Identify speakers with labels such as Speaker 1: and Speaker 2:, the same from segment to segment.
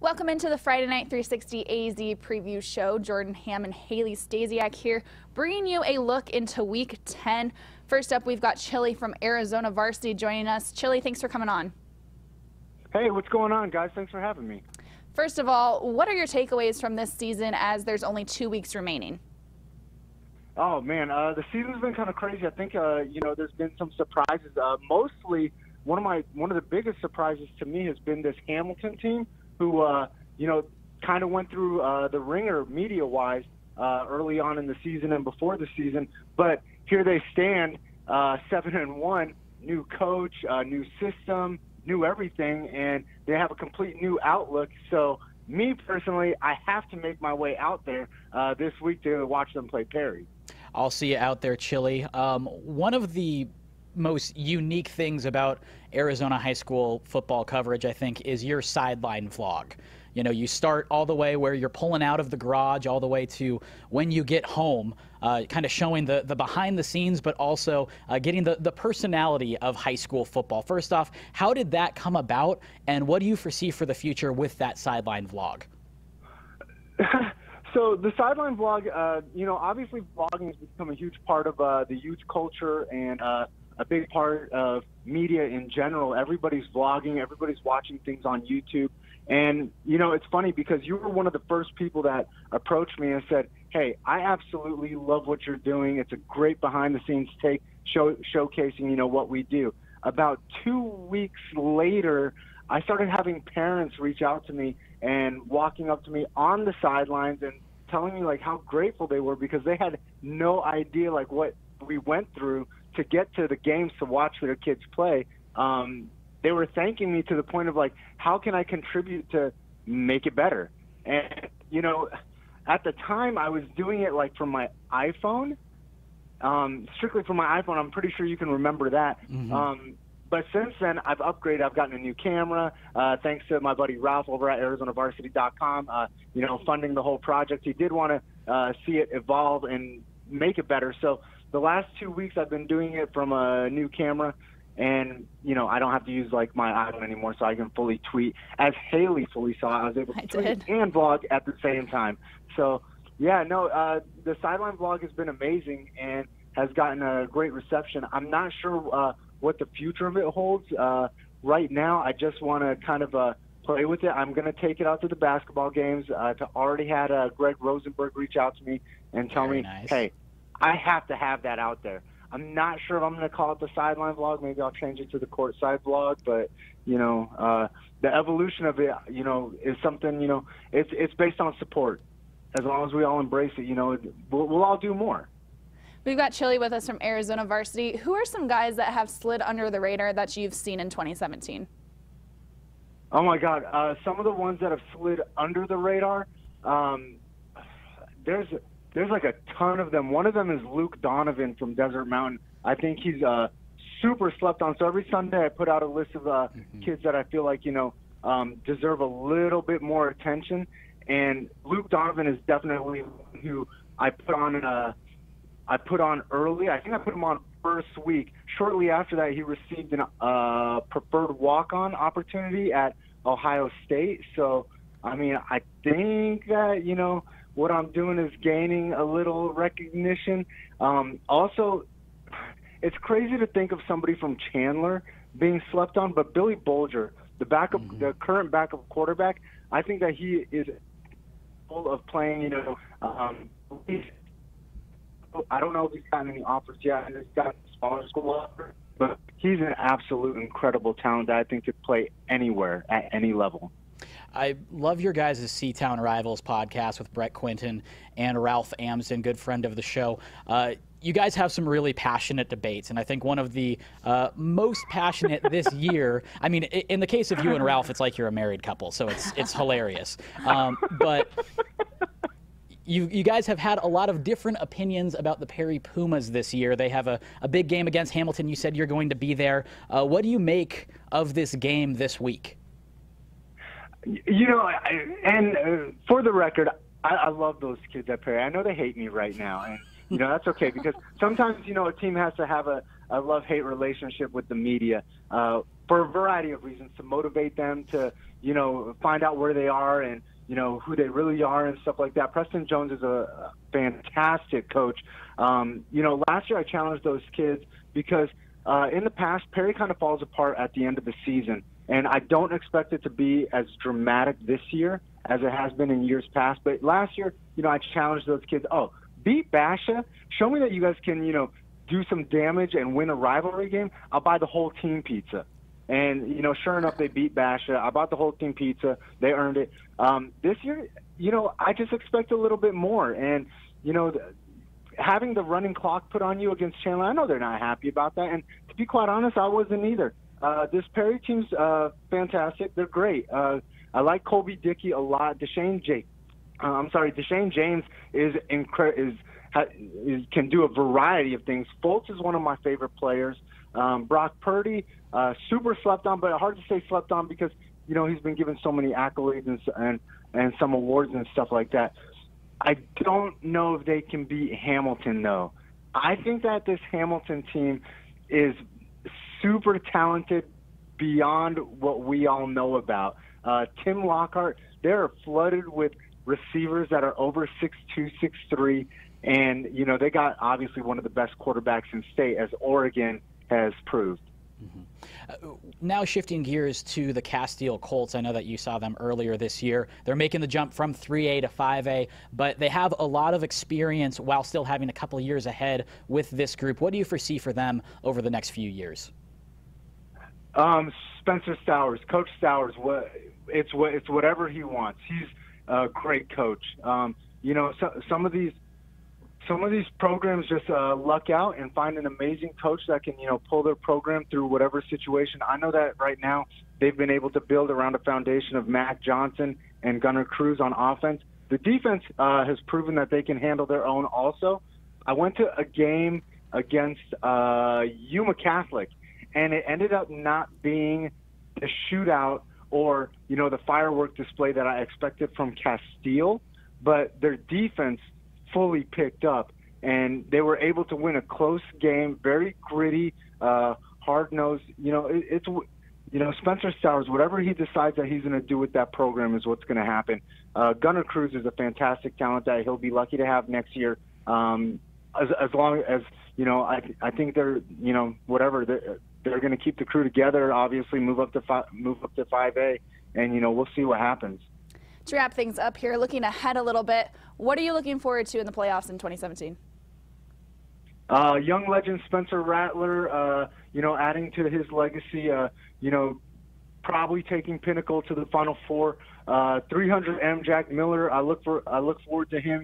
Speaker 1: Welcome into the Friday Night 360 AZ preview show. Jordan Ham and Haley Stasiak here, bringing you a look into Week 10. First up, we've got Chili from Arizona Varsity joining us. Chili, thanks for coming on.
Speaker 2: Hey, what's going on, guys? Thanks for having me.
Speaker 1: First of all, what are your takeaways from this season as there's only 2 weeks remaining?
Speaker 2: Oh, man, the season's been kind of crazy. I think, there's been some surprises. Mostly, one of the biggest surprises to me has been this Hamilton team who, kind of went through the ringer media-wise early on in the season and before the season. But here they stand, 7-1, new coach, new system, new everything, and they have a complete new outlook. So me personally, I have to make my way out there this week to watch them play Perry.
Speaker 3: I'll see you out there, Chili. One of the most unique things about Arizona high school football coverage, I think, is your sideline vlog. You know, you start all the way where you're pulling out of the garage all the way to when you get home, kind of showing the behind the scenes, but also getting the personality of high school football. First off, how did that come about, and what do you foresee for the future with that sideline vlog?
Speaker 2: So the sideline vlog, obviously vlogging has become a huge part of the youth culture and a big part of media in general. Everybody's vlogging, everybody's watching things on YouTube. And, it's funny because you were one of the first people that approached me and said, hey, I absolutely love what you're doing. It's a great behind-the-scenes take, showcasing, what we do. About 2 weeks later, I started having parents reach out to me and walking up to me on the sidelines and telling me, how grateful they were because they had no idea, what we went through to get to the games to watch their kids play. They were thanking me to the point of, how can I contribute to make it better? And, at the time I was doing it, from my iPhone, strictly from my iPhone. I'm pretty sure you can remember that. Mm-hmm. But since then, I've upgraded. I've gotten a new camera, thanks to my buddy Ralph over at ArizonaVarsity.com, funding the whole project. He did want to see it evolve and make it better. So the last 2 weeks I've been doing it from a new camera, and, I don't have to use, my iPhone anymore, so I can fully tweet. As Haley fully saw, I was able to tweet and vlog at the same time. So, yeah, the sideline vlog has been amazing and has gotten a great reception. I'm not sure what the future of it holds. Right now, I just want to kind of play with it. I'm going to take it out to the basketball games. I've already had Greg Rosenberg reach out to me and tell me, hey, I have to have that out there. I'm not sure if I'm going to call it the sideline vlog. Maybe I'll change it to the courtside vlog. But, the evolution of it, is something, it's based on support. As long as we all embrace it, we'll all do more.
Speaker 1: We've got Chili with us from Arizona Varsity. Who are some guys that have slid under the radar that you've seen in 2017?
Speaker 2: Oh, my God. Some of the ones that have slid under the radar, there's a ton of them. One of them is Luke Donovan from Desert Mountain. I think he's super slept on. So every Sunday I put out a list of kids that I feel like, deserve a little bit more attention. And Luke Donovan is definitely who I put on early. I think I put him on first week. Shortly after that, he received a preferred walk-on opportunity at Ohio State. So, I think that, what I'm doing is gaining a little recognition. Also, it's crazy to think of somebody from Chandler being slept on, but Billy Bolger, the current backup quarterback, I think that he is full of playing, I don't know if he's gotten any offers yet, and he's got a smaller school offer, but he's an absolute incredible talent that I think could play anywhere at any level.
Speaker 3: I love your guys' Seatown Rivals podcast with Brett Quinton and Ralph Amsden, good friend of the show. You guys have some really passionate debates, and I think one of the most passionate this year, in the case of you and Ralph, it's like you're a married couple, so it's hilarious. But you guys have had a lot of different opinions about the Perry Pumas this year. They have a big game against Hamilton. You said you're going to be there. What do you make of this game this week?
Speaker 2: For the record, I love those kids at Perry. I know they hate me right now, and that's okay because sometimes a team has to have a love-hate relationship with the media. for a variety of reasons, to motivate them to, find out where they are and, who they really are and stuff like that. Preston Jones is a fantastic coach. Last year I challenged those kids because in the past, Perry kind of falls apart at the end of the season. And I don't expect it to be as dramatic this year as it has been in years past. But last year, I challenged those kids, beat Basha. Show me that you guys can, do some damage and win a rivalry game. I'll buy the whole team pizza. And, sure enough, they beat Basha. I bought the whole team pizza. They earned it. This year, I just expect a little bit more. And, having the running clock put on you against Chandler, I know they're not happy about that. And to be quite honest, I wasn't either. This Perry team's fantastic. They're great. I like Colby Dickey a lot. Deshane James can do a variety of things. Fultz is one of my favorite players. Brock Purdy, super slept on, but hard to say slept on because he's been given so many accolades and some awards and stuff like that. I don't know if they can beat Hamilton though. I think that this Hamilton team is super talented beyond what we all know about. Tim Lockhart, they're flooded with receivers that are over 6'2", 6'3", and they got obviously one of the best quarterbacks in state, as Oregon has proved.
Speaker 3: Now shifting gears to the Castile Colts, I know that you saw them earlier this year. They're making the jump from 3A to 5A, but they have a lot of experience while still having a couple of years ahead with this group. What do you foresee for them over the next few years?
Speaker 2: Spencer Stowers, Coach Stowers, it's whatever he wants. He's a great coach. Some of these programs just luck out and find an amazing coach that can, pull their program through whatever situation. I know that right now they've been able to build around a foundation of Mac Johnson and Gunnar Cruz on offense. The defense has proven that they can handle their own also. I went to a game against Yuma Catholic, and it ended up not being the shootout or, the firework display that I expected from Castile, but their defense fully picked up, and they were able to win a close game, very gritty, hard-nosed. Spencer Stowers, whatever he decides that he's going to do with that program is what's going to happen. Gunnar Cruz is a fantastic talent that he'll be lucky to have next year. As long as, I think they're, whatever, they're going to keep the crew together, obviously move up to 5A, and, we'll see what happens.
Speaker 1: To wrap things up here, looking ahead a little bit, what are you looking forward to in the playoffs in 2017?
Speaker 2: Young legend Spencer Rattler, adding to his legacy, probably taking Pinnacle to the Final Four. 300M Jack Miller, I look forward to him,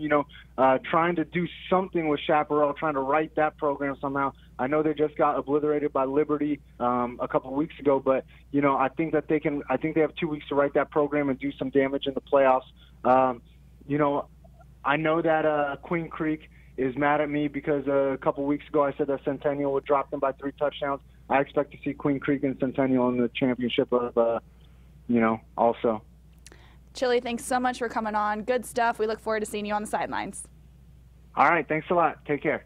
Speaker 2: trying to do something with Chaparral, trying to right that program somehow. I know they just got obliterated by Liberty a couple of weeks ago, but I think that I think they have 2 weeks to right that program and do some damage in the playoffs. I know that Queen Creek is mad at me because a couple of weeks ago I said that Centennial would drop them by 3 touchdowns. I expect to see Queen Creek and Centennial in the championship of, also.
Speaker 1: Chili, thanks so much for coming on. Good stuff. We look forward to seeing you on the sidelines.
Speaker 2: All right. Thanks a lot. Take care.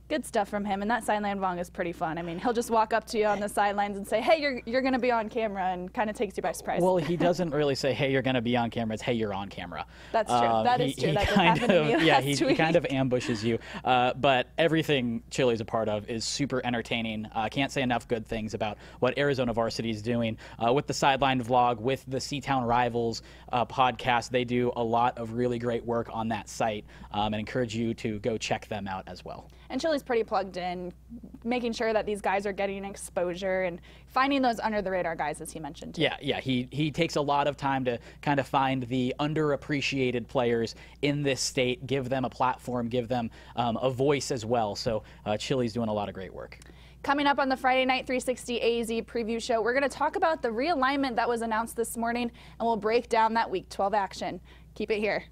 Speaker 1: Good stuff from him, and that sideline vlog is pretty fun. I mean, he'll just walk up to you on the sidelines and say, hey, you're going to be on camera, and kind of takes you by surprise.
Speaker 3: Well, he doesn't really say, hey, you're going to be on camera. It's, hey, you're on camera.
Speaker 1: That's true. That is true. That did happen to me last week.
Speaker 3: He kind of ambushes you. But everything Chili's a part of is super entertaining. Can't say enough good things about what Arizona Varsity is doing. With the Sideline vlog, with the C-Town Rivals podcast, they do a lot of really great work on that site, and encourage you to go check them out as well.
Speaker 1: And Chili's pretty plugged in, making sure that these guys are getting exposure and finding those under-the-radar guys, as he mentioned. Too.
Speaker 3: Yeah. He takes a lot of time to kind of find the underappreciated players in this state, give them a platform, give them a voice as well. So Chili's doing a lot of great work.
Speaker 1: Coming up on the Friday Night 360 AZ preview show, we're going to talk about the realignment that was announced this morning, and we'll break down that Week 12 action. Keep it here.